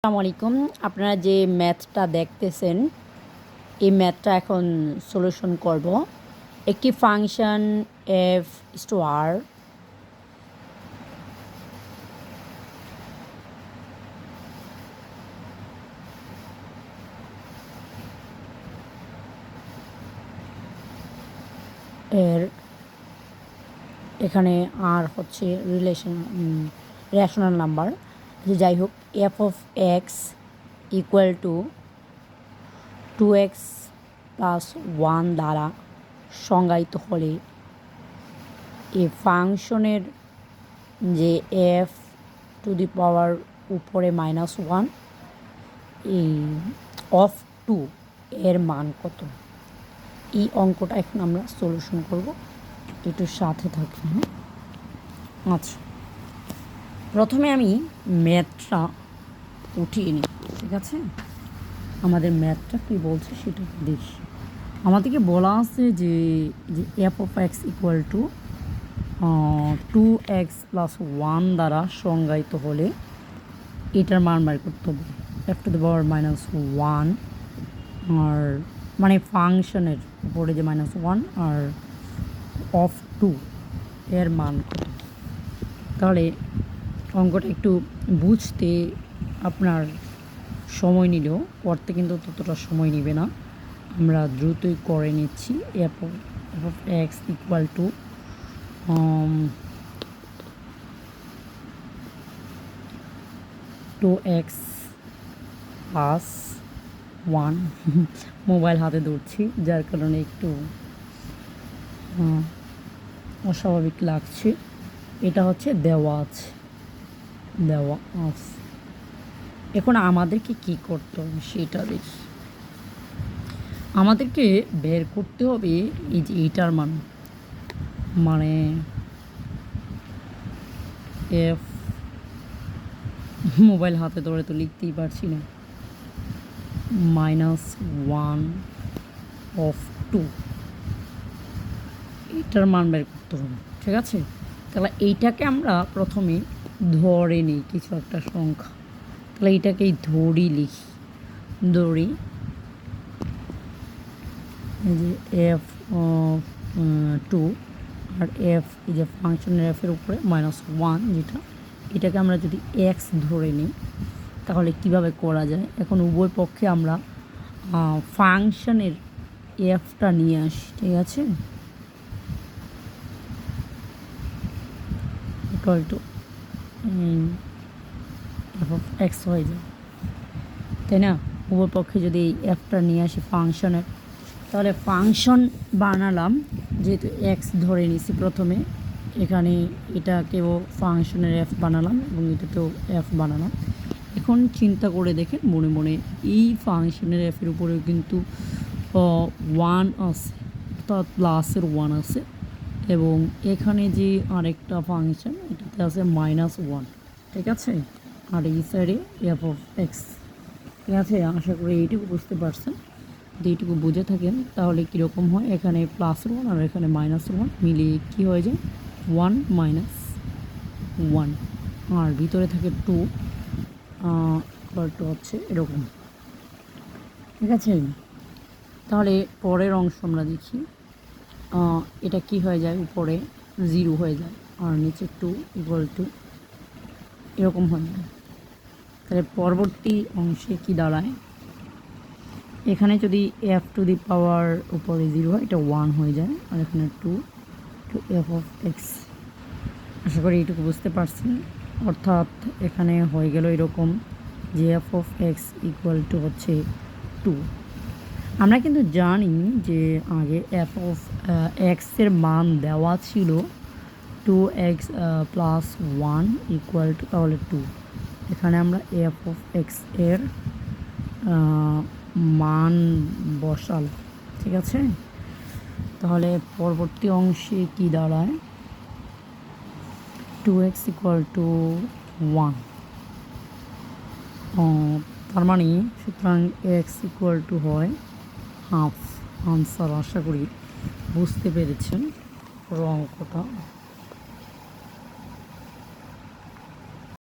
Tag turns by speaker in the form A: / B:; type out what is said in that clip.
A: আসসালামু আলাইকুম। আপনারা যে ম্যাথটা দেখতেছেন, এই ম্যাথটা এখন সলিউশন করব। একটি ফাংশন এফ ইস টু আর এর এখানে আর হচ্ছে রেশনাল নাম্বার, যে যাই হোক F of x equal to 2x plus 1 দ্বারা সংজ্ঞায়িত হলে এই ফাংশনের যে এফ টু দি পাওয়ার উপরে -1 এই অফ 2 এর মান কত? এই অঙ্কটা এখন আমরা সলিউশন করব, একটু সাথে থাকবে। আচ্ছা, প্রথমে আমি ম্যাথটা উঠিয়ে নিই, ঠিক আছে? আমাদের ম্যাথটা কী বলছে সেটা দেখি। আমাদেরকে বলা আছে যে F of x equal to 2x plus 1 দ্বারা সংজ্ঞায়িত হলে এটার মান বের করতে হবে। এফ টু দি পাওয়ার -1 আর মানে ফাংশনের উপরে যে -1 আর অফ 2 এর মান কত। তাহলে অঙ্কটা একটু বুঝতে আপনার সময় নিলেও করতে কিন্তু ততটা সময় নেবে না, আমরা দ্রুতই করে নিচ্ছি। F of x equal to 2x plus 1 mobile হাতে ধরছি যার কারণে একটু অস্বাভাবিক লাগছে। এটা হচ্ছে দেওয়া আছে। এখন আমাদেরকে কি করতে হবে সেটা দেখি। আমাদেরকে বের করতে হবে এই যে এইটার মান, মানে এফ, মোবাইল হাতে ধরে তো লিখতেই পারছি না, -1 অফ 2 এইটার মান বের করতে হবে, ঠিক আছে? তাহলে এইটাকে আমরা প্রথমে ধরে নিই কিছু একটা সংখ্যা, তাহলে এইটাকেই লিখি এই যে এফ অফ 2 আর এফ, এই যে ফাংশনের এফের উপরে -1 যেটা, এটাকে আমরা যদি এক্স ধরে নিই তাহলে কিভাবে করা যায়। এখন উভয় পক্ষে আমরা ফাংশনের এফটা নিয়ে আসি, ঠিক আছে? Equal to F of x হয়ে যায়, তাই না? উভয় পক্ষে যদি এই এফটা নিয়ে আসি ফাংশনের, তাহলে ফাংশন বানালাম, যেহেতু এক্স ধরে নিছি প্রথমে, এখানে এটাকেও ফাংশনের এফ বানালাম এবং এটাতেও এফ বানালাম। এখন চিন্তা করে দেখেন মনে মনে, এই ফাংশনের এফের উপরেও কিন্তু 1 আছে, অর্থাৎ প্লাসের 1 আছে, এবং এখানে যে আরেকটা ফাংশন এটাতে আছে -1, ঠিক আছে? আর এই সাইডে এফ অফ এক্স, ঠিক আছে? আশা করি এইটুকু বুঝতে পারছেন। যদি এইটুকু বুঝে থাকেন তাহলে কীরকম হয়, এখানে +1 আর এখানে -1 মিলিয়ে কী হয়ে যায়, 1 - 1, আর ভিতরে থাকে 2 হচ্ছে এরকম, ঠিক আছে? তাহলে পরের অংশ আমরা দেখি। এটা কি হয়ে যায়, উপরে 0 হয়ে যায় আর নিচে 2 ইকুয়াল টু এরকম হয়ে যায়। তাহলে পরবর্তী অংশে কি দাঁড়ায়, এখানে যদি এফ টু দি পাওয়ার উপরে 0 হয়, এটা 1 হয়ে যায়, আর এখানে 2 টু এফ অফ এক্স। আশা করি এইটুকু বুঝতে পারছেন। অর্থাৎ এখানে হয়ে গেল এরকম যে F of x equal to হচ্ছে 2। আমরা কিন্তু জানি যে আগে এফ অফ এক্সের মান দেওয়া ছিল 2x প্লাস 1 ইকুয়াল টু তাহলে 2। এখানে আমরা এফ অফ এক্স এর মান বসাল, ঠিক আছে? তাহলে পরবর্তী অংশে কি দাঁড়ায়, 2x ইকুয়াল টু 1, তার মানে সুতরাং এক্স ইকুয়াল টু হয় হাফ। আনসার আশা করি বুঝতে পেরেছেন পুরো অঙ্কটা।